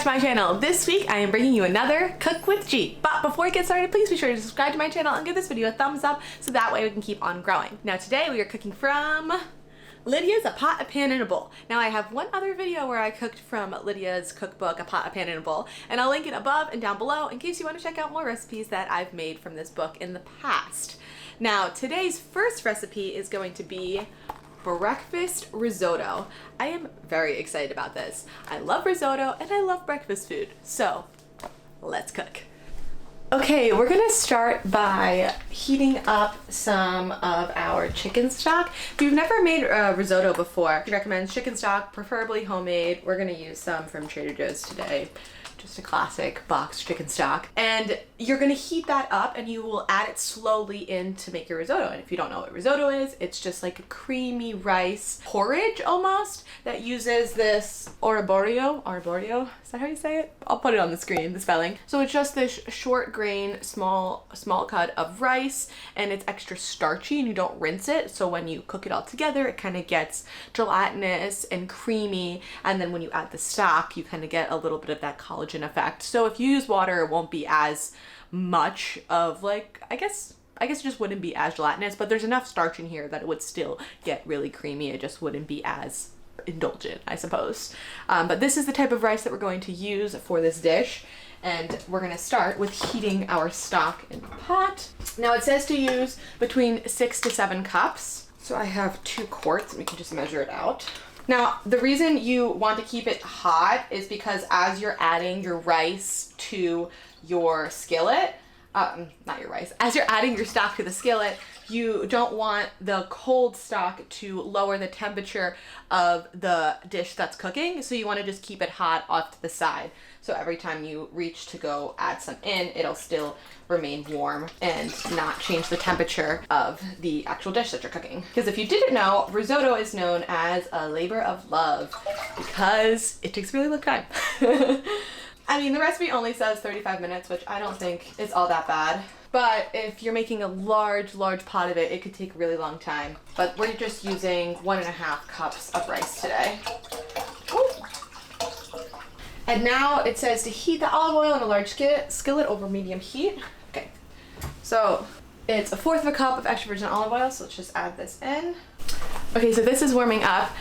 to my channel. This week I am bringing you another Cook with G. But before we get started, please be sure to subscribe to my channel and give this video a thumbs up so that way we can keep on growing. Now today we are cooking from Lidia's A Pot, a Pan, and a Bowl. Now I have one other video where I cooked from Lidia's cookbook, A Pot, a Pan, and a Bowl, and I'll link it above and down below in case you want to check out more recipes that I've made from this book in the past. Now today's first recipe is going to be breakfast risotto. I am very excited about this. I love risotto and I love breakfast food, so let's cook. Okay, we're gonna start by heating up some of our chicken stock. If you've never made risotto before, I recommend chicken stock, preferably homemade. We're gonna use some from Trader Joe's today. Just a classic boxed chicken stock. And you're gonna heat that up and you will add it slowly in to make your risotto. And if you don't know what risotto is, it's just like a creamy rice porridge almost that uses this arborio, is that how you say it? I'll put it on the screen, the spelling. So it's just this short grain, small cut of rice, and it's extra starchy and you don't rinse it. So when you cook it all together, it kind of gets gelatinous and creamy. And then when you add the stock, you kind of get a little bit of that collagen effect. So if you use water, it won't be as much of like, I guess it just wouldn't be as gelatinous, but there's enough starch in here that it would still get really creamy. It just wouldn't be as indulgent, I suppose. But this is the type of rice that we're going to use for this dish. And we're gonna start with heating our stock in the pot. Now it says to use between 6 to 7 cups. So I have 2 quarts and we can just measure it out. Now, the reason you want to keep it hot is because as you're adding your rice to your skillet, as you're adding your stock to the skillet, you don't want the cold stock to lower the temperature of the dish that's cooking. So you want to just keep it hot off to the side. So every time you reach to go add some in, it'll still remain warm and not change the temperature of the actual dish that you're cooking. Because if you didn't know, risotto is known as a labor of love because it takes a really long time. I mean, the recipe only says 35 minutes, which I don't think is all that bad. But if you're making a large pot of it, it could take a really long time. But we're just using 1.5 cups of rice today. Ooh. And now it says to heat the olive oil in a large skillet over medium heat. Okay, so it's 1/4 cup of extra virgin olive oil, so let's just add this in. Okay, so this is warming up.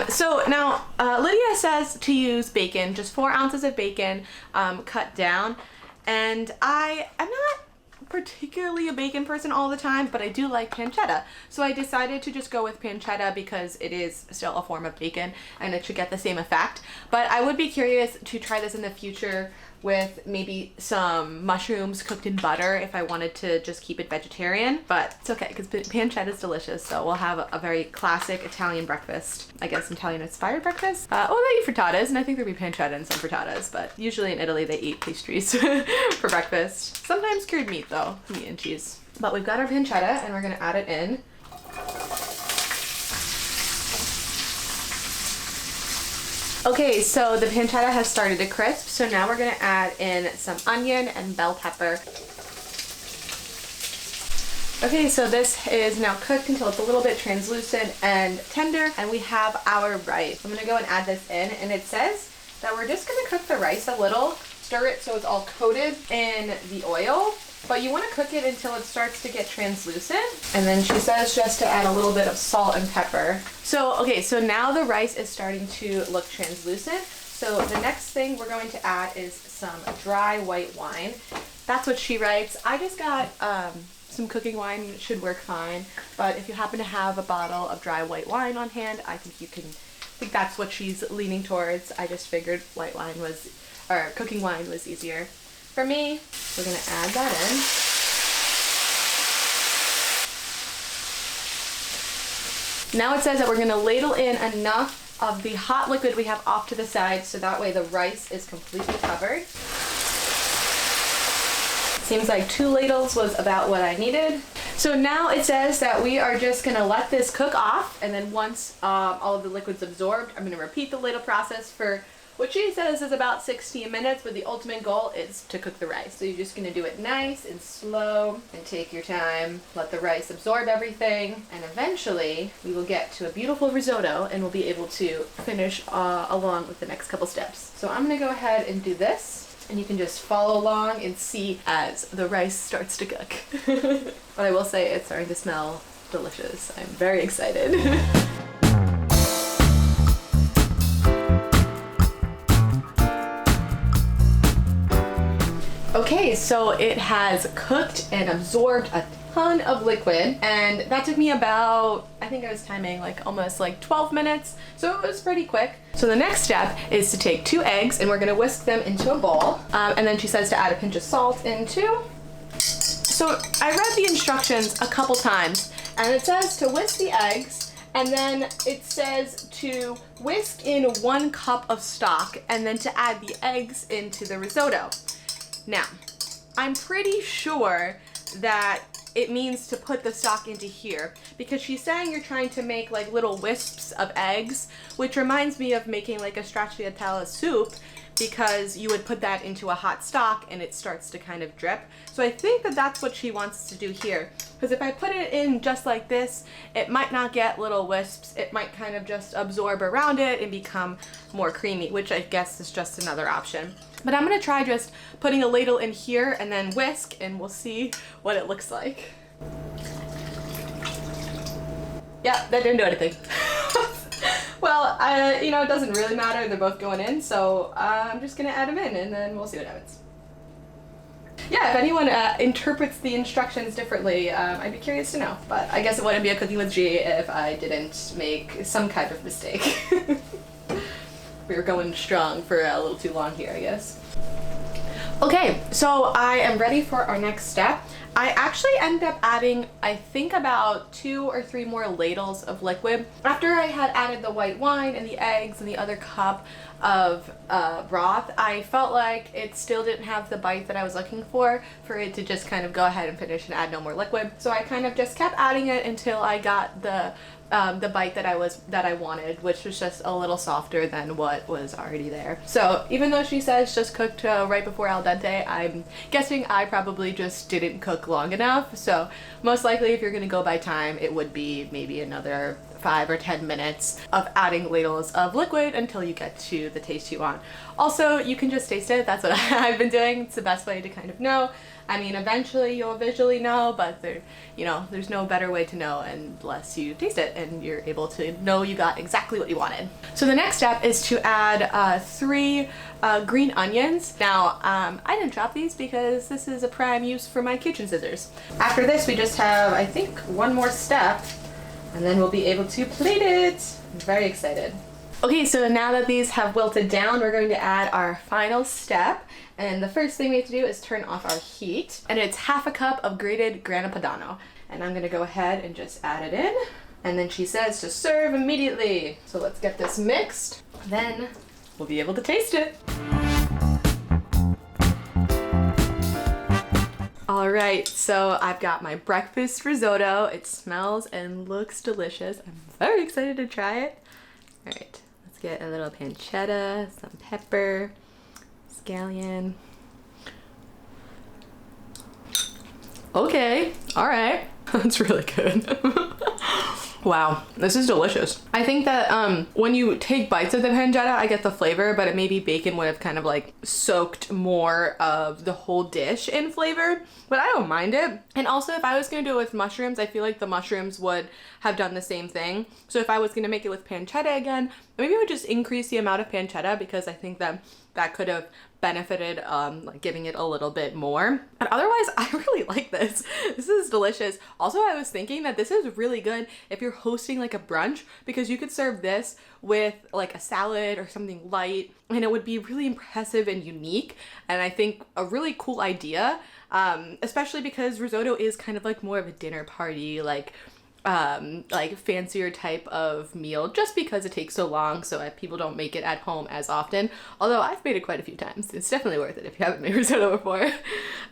So now Lidia says to use bacon, just 4 ounces of bacon cut down. And I'm not particularly a bacon person all the time, but I do like pancetta. So I decided to just go with pancetta because it is still a form of bacon and it should get the same effect. But I would be curious to try this in the future with maybe some mushrooms cooked in butter if I wanted to just keep it vegetarian, but it's okay because pancetta is delicious. So we'll have a very classic Italian breakfast, I guess Italian inspired breakfast. They eat frittatas, and I think there'd be pancetta in some frittatas, but usually in Italy they eat pastries for breakfast. Sometimes cured meat though, meat and cheese. But we've got our pancetta and we're gonna add it in. Okay, so the pancetta has started to crisp, so now we're gonna add in some onion and bell pepper. Okay, so this is now cooked until it's a little bit translucent and tender, and we have our rice. I'm gonna go and add this in, and it says that we're just gonna cook the rice a little, stir it so it's all coated in the oil, but you wanna cook it until it starts to get translucent. And then she says just to add a little bit of salt and pepper. So, okay, so now the rice is starting to look translucent. So the next thing we're going to add is some dry white wine. That's what she writes. I just got some cooking wine, it should work fine. But if you happen to have a bottle of dry white wine on hand, I think that's what she's leaning towards. I just figured cooking wine was easier for me. We're gonna add that in. Now it says that we're gonna ladle in enough of the hot liquid we have off to the side so that way the rice is completely covered. Seems like 2 ladles was about what I needed. So now it says that we are just gonna let this cook off, and then once all of the liquid's absorbed, I'm gonna repeat the ladle process for What she says is about 16 minutes, but the ultimate goal is to cook the rice. So you're just gonna do it nice and slow and take your time, let the rice absorb everything, and eventually we will get to a beautiful risotto and we'll be able to finish along with the next couple steps. So I'm gonna go ahead and do this. And you can just follow along and see as the rice starts to cook. But I will say it's starting to smell delicious. I'm very excited. Okay, so it has cooked and absorbed a ton of liquid, and that took me about, I think I was timing like almost like 12 minutes, so it was pretty quick. So the next step is to take 2 eggs and we're gonna whisk them into a bowl, and then she says to add a pinch of salt in too. So I read the instructions a couple times, and it says to whisk the eggs, and then it says to whisk in 1 cup of stock and then to add the eggs into the risotto. Now, I'm pretty sure that it means to put the stock into here, because she's saying you're trying to make like little wisps of eggs, which reminds me of making like a stracciatella soup, because you would put that into a hot stock and it starts to kind of drip. So I think that that's what she wants us to do here, because if I put it in just like this, it might not get little wisps. It might kind of just absorb around it and become more creamy, which I guess is just another option. But I'm gonna try just putting a ladle in here and then whisk, and we'll see what it looks like. Yeah, that didn't do anything. Well, you know, it doesn't really matter. They're both going in, so I'm just gonna add them in and then we'll see what happens. Yeah, if anyone interprets the instructions differently, I'd be curious to know. But I guess it wouldn't be a Cooking with G if I didn't make some kind of mistake. We were going strong for a little too long here, I guess. Okay, so I am ready for our next step. I actually ended up adding, I think, about 2 or 3 more ladles of liquid. After I had added the white wine and the eggs and the other cup of broth, I felt like it still didn't have the bite that I was looking for it to just kind of go ahead and finish and add no more liquid. So I kind of just kept adding it until I got the bite that I wanted, which was just a little softer than what was already there. So even though she says just cooked right before al dente, I'm guessing I probably just didn't cook long enough. So most likely, if you're gonna go by time, it would be maybe another 5 or 10 minutes of adding ladles of liquid until you get to the taste you want. Also, you can just taste it. That's what I've been doing. It's the best way to kind of know. I mean, eventually you'll visually know, but there's no better way to know unless you taste it and you're able to know you got exactly what you wanted. So the next step is to add 3 green onions. Now, I didn't chop these because this is a prime use for my kitchen scissors. After this, we just have, I think, 1 more step, and then we'll be able to plate it. I'm very excited. Okay, so now that these have wilted down, we're going to add our final step. And the first thing we have to do is turn off our heat. And it's 1/2 cup of grated grana padano. And I'm gonna go ahead and just add it in. And then she says to serve immediately. So let's get this mixed. Then we'll be able to taste it. All right, so I've got my breakfast risotto. It smells and looks delicious. I'm very excited to try it. All right, let's get a little pancetta, some pepper, scallion. Okay, all right. That's really good. Wow, this is delicious. I think that when you take bites of the pancetta, I get the flavor, but it maybe bacon would have kind of like soaked more of the whole dish in flavor, but I don't mind it. And also, if I was gonna do it with mushrooms, I feel like the mushrooms would have done the same thing. So if I was gonna make it with pancetta again, maybe I would just increase the amount of pancetta, because I think that that could have benefited like giving it a little bit more. But otherwise, I really like this. This is delicious. Also, I was thinking that this is really good if you're hosting like a brunch, because you could serve this with like a salad or something light, and it would be really impressive and unique. And I think a really cool idea, especially because risotto is kind of like more of a dinner party, like like fancier type of meal just because it takes so long, so that people don't make it at home as often. Although I've made it quite a few times. It's definitely worth it if you haven't made risotto before.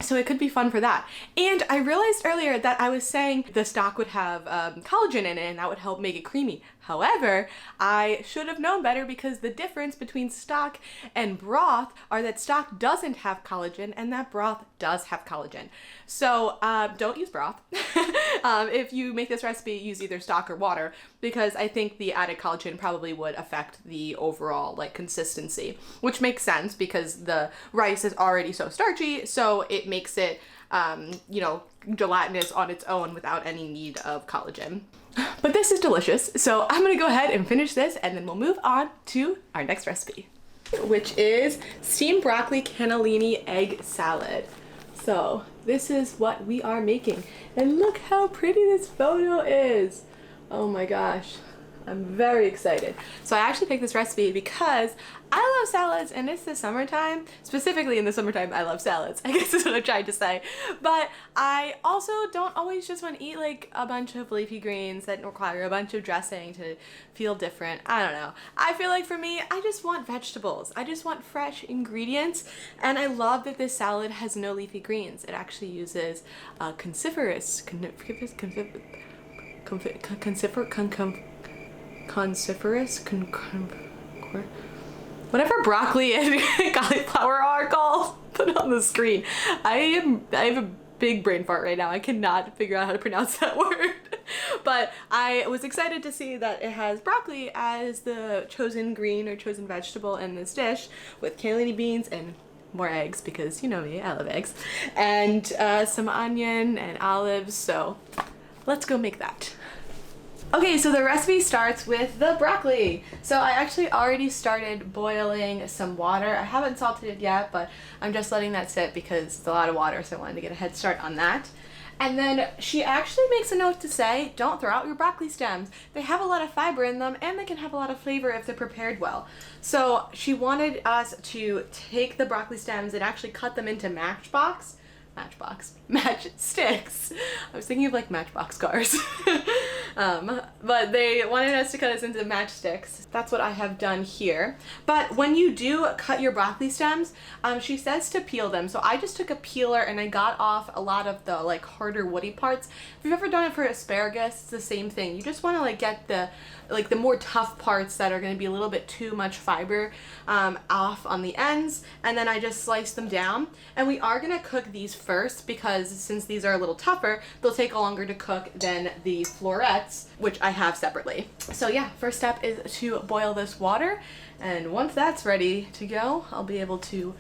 So it could be fun for that. And I realized earlier that I was saying the stock would have collagen in it and that would help make it creamy. However, I should have known better because the difference between stock and broth are that stock doesn't have collagen and that broth does have collagen. So don't use broth. If you make this recipe, use either stock or water, because I think the added collagen probably would affect the overall like consistency, which makes sense because the rice is already so starchy, so it makes it you know, gelatinous on its own without any need of collagen. But this is delicious, so I'm gonna go ahead and finish this and then we'll move on to our next recipe, which is steamed broccoli cannellini egg salad. So this is what we are making, and look how pretty this photo is. Oh my gosh, I'm very excited. So I actually picked this recipe because I love salads and it's the summertime. Specifically in the summertime, I love salads. I guess is what I'm trying to say. But I also don't always just want to eat like a bunch of leafy greens that require a bunch of dressing to feel different. I don't know. I feel like for me, I just want vegetables. I just want fresh ingredients. And I love that this salad has no leafy greens. It actually uses cruciferous whatever broccoli and cauliflower are called. Put it on the screen. I have a big brain fart right now. I cannot figure out how to pronounce that word. But I was excited to see that it has broccoli as the chosen green or chosen vegetable in this dish, with cannellini beans and more eggs, because you know me, I love eggs, and some onion and olives. So let's go make that. Okay, so the recipe starts with the broccoli. So I actually already started boiling some water. I haven't salted it yet, but I'm just letting that sit because it's a lot of water, so I wanted to get a head start on that. And then she actually makes a note to say, don't throw out your broccoli stems. They have a lot of fiber in them and they can have a lot of flavor if they're prepared well. So she wanted us to take the broccoli stems and actually cut them into matchsticks. I was thinking of like Matchbox cars. But they wanted us to cut us into matchsticks. That's what I have done here. But when you do cut your broccoli stems, she says to peel them. So I just took a peeler and I got off a lot of the like harder woody parts. If you've ever done it for asparagus, it's the same thing. You just want to like get the more tough parts that are going to be a little bit too much fiber off on the ends, and then I just slice them down. And we are going to cook these first because since these are a little tougher, they'll take longer to cook than the florets, which I have separately. So yeah, first step is to boil this water, and once that's ready to go, I'll be able to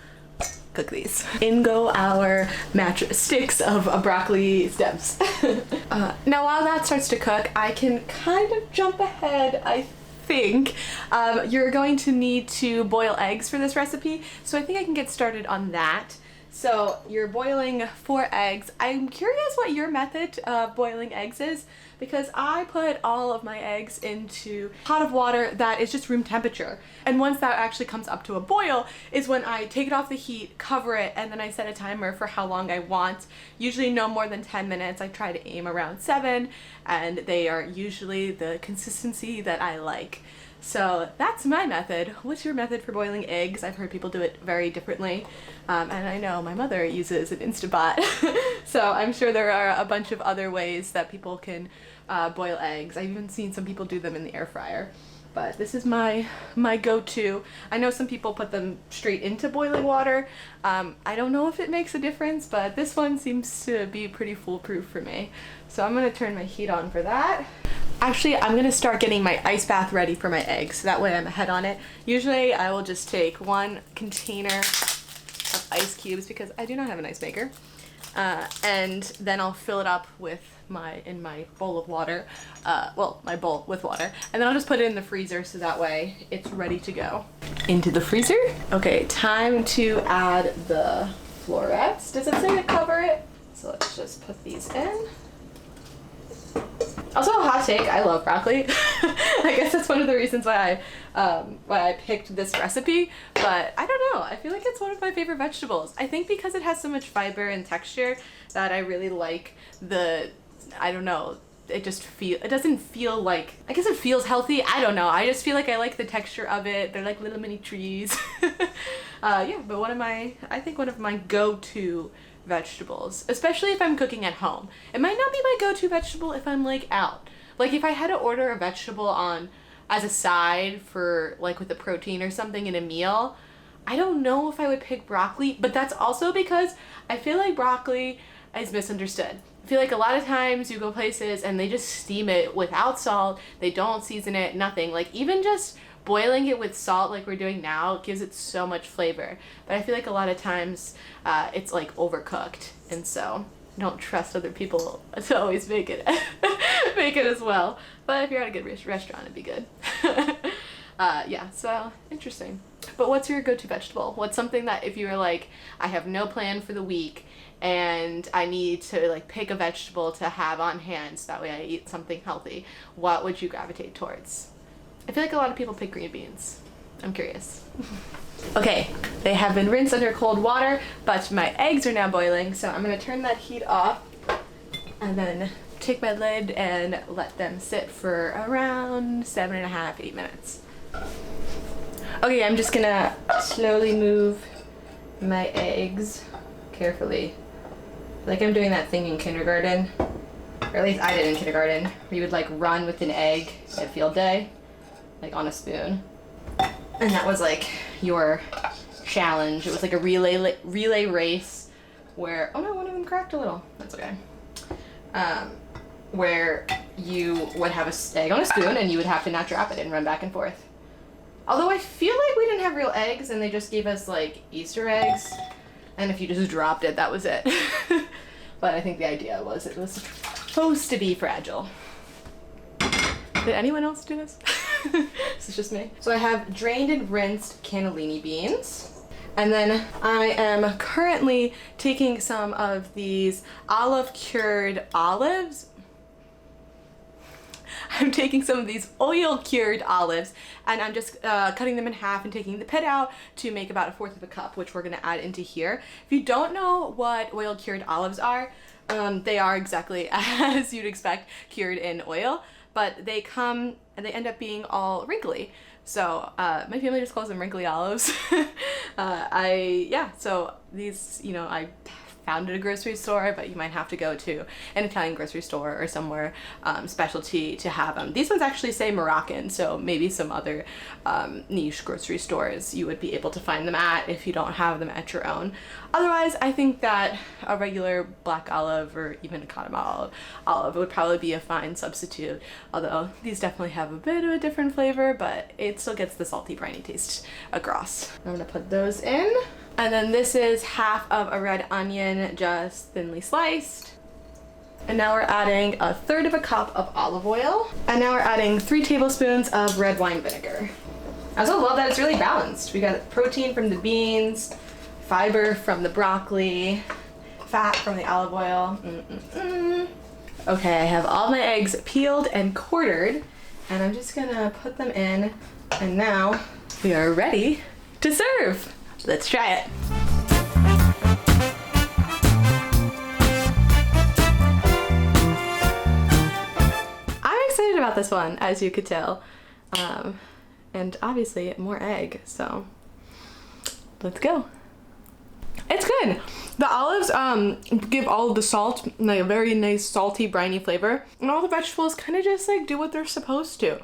cook these. In go our matchsticks of broccoli stems. Now while that starts to cook, I can kind of jump ahead, I think. You're going to need to boil eggs for this recipe, so I think I can get started on that. So you're boiling 4 eggs. I'm curious what your method of boiling eggs is, because I put all of my eggs into a pot of water that is just room temperature. And once that actually comes up to a boil is when I take it off the heat, cover it, and then I set a timer for how long I want. Usually no more than 10 minutes. I try to aim around 7, and they are usually the consistency that I like. So that's my method. What's your method for boiling eggs? I've heard people do it very differently. And I know my mother uses an Instapot. So I'm sure there are a bunch of other ways that people can boil eggs. I've even seen some people do them in the air fryer. But this is my go-to. I know some people put them straight into boiling water. I don't know if it makes a difference, but this one seems to be pretty foolproof for me. So I'm gonna turn my heat on for that. Actually, I'm gonna start getting my ice bath ready for my eggs, so that way I'm ahead on it. Usually I will just take 1 container of ice cubes because I do not have an ice maker. And then I'll fill it up with in my bowl of water, my bowl with water, and then I'll just put it in the freezer so that way it's ready to go. Into the freezer. Okay, time to add the florets. Does it say to cover it? So let's just put these in. Also, a hot take, I love broccoli. I guess that's one of the reasons why I picked this recipe, but I don't know, I feel like it's one of my favorite vegetables. I think because it has so much fiber and texture that I really like the, I don't know, it doesn't feel like, I guess it feels healthy. I don't know. I just feel like I like the texture of it. They're like little mini trees. Yeah, but I think one of my go-to vegetables, especially if I'm cooking at home. It might not be my go-to vegetable if I'm like out. Like if I had to order a vegetable on as a side for like with a protein or something in a meal, I don't know if I would pick broccoli, but that's also because I feel like broccoli is misunderstood. I feel like a lot of times you go places and they just steam it without salt. They don't season it, nothing. Like even just boiling it with salt like we're doing now gives it so much flavor. But I feel like a lot of times it's like overcooked, and so I don't trust other people to always make it make it as well. But if you're at a good restaurant, it'd be good. Yeah, so interesting. But what's your go-to vegetable? What's something that if you were like, I have no plan for the week and I need to like pick a vegetable to have on hand so that way I eat something healthy, what would you gravitate towards? I feel like a lot of people pick green beans. I'm curious. Okay, they have been rinsed under cold water, but my eggs are now boiling, so I'm gonna turn that heat off and then take my lid and let them sit for around 7.5, 8 minutes. Okay, I'm just gonna slowly move my eggs carefully. Like I'm doing that thing in kindergarten, or at least I did in kindergarten, where you would like run with an egg at field day, like on a spoon. And that was like your challenge. It was like a relay race where, oh no, one of them cracked a little. That's okay. Where you would have an egg on a spoon and you would have to not drop it and run back and forth. Although I feel like we didn't have real eggs and they just gave us like Easter eggs. And if you just dropped it, that was it. But I think the idea was it was supposed to be fragile. Did anyone else do this? This is just me. So I have drained and rinsed cannellini beans. And then I am currently taking some of these olive cured olives. I'm taking some of these oil cured olives and I'm just cutting them in half and taking the pit out to make about 1/4 of a cup, which we're gonna add into here. If you don't know what oil cured olives are, they are exactly as you'd expect, cured in oil, but they come and they end up being all wrinkly. So my family just calls them wrinkly olives. So these, you know, I found at a grocery store, but you might have to go to an Italian grocery store or somewhere specialty to have them. These ones actually say Moroccan, so maybe some other niche grocery stores you would be able to find them at if you don't have them at your own. Otherwise, I think that a regular black olive or even a cotton olive would probably be a fine substitute, although these definitely have a bit of a different flavor, but it still gets the salty briny taste across. I'm gonna put those in. And then this is half of a red onion, just thinly sliced. And now we're adding 1/3 of a cup of olive oil. And now we're adding 3 tablespoons of red wine vinegar. I also love that it's really balanced. We got protein from the beans, fiber from the broccoli, fat from the olive oil. Okay, I have all my eggs peeled and quartered, and I'm just gonna put them in. And now we are ready to serve. Let's try it. I'm excited about this one, as you could tell. And obviously more egg, so let's go. It's good. The olives give all of the salt, like a very nice salty, briny flavor. And all the vegetables kind of just like do what they're supposed to.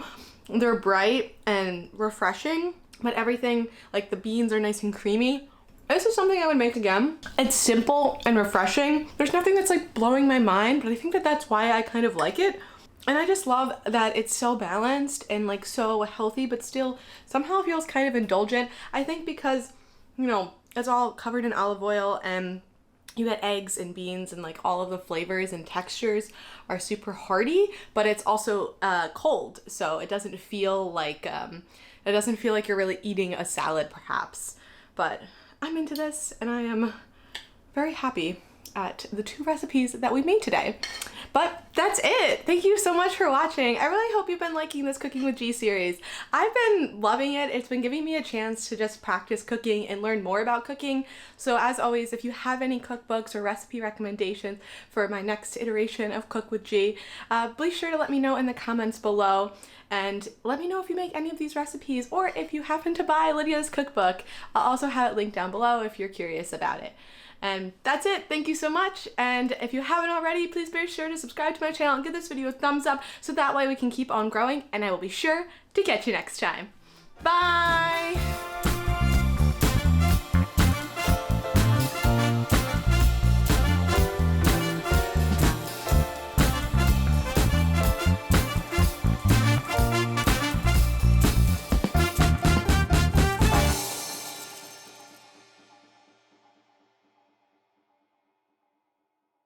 They're bright and refreshing, but everything, like the beans are nice and creamy. This is something I would make again. It's simple and refreshing. There's nothing that's like blowing my mind, but I think that that's why I kind of like it. And I just love that it's so balanced and like so healthy, but still somehow feels kind of indulgent. I think because, you know, it's all covered in olive oil and you get eggs and beans and like all of the flavors and textures are super hearty, but it's also cold. So it doesn't feel like you're really eating a salad perhaps. But I'm into this and I am very happy at the 2 recipes that we made today. But that's it. Thank you so much for watching. I really hope you've been liking this Cooking with G series. I've been loving it. It's been giving me a chance to just practice cooking and learn more about cooking. So as always, if you have any cookbooks or recipe recommendations for my next iteration of Cook with G, be sure to let me know in the comments below. And let me know if you make any of these recipes or if you happen to buy Lydia's cookbook. I'll also have it linked down below if you're curious about it. And that's it. Thank you so much. And if you haven't already, please be sure to subscribe to my channel and give this video a thumbs up so that way we can keep on growing, and I will be sure to catch you next time. Bye!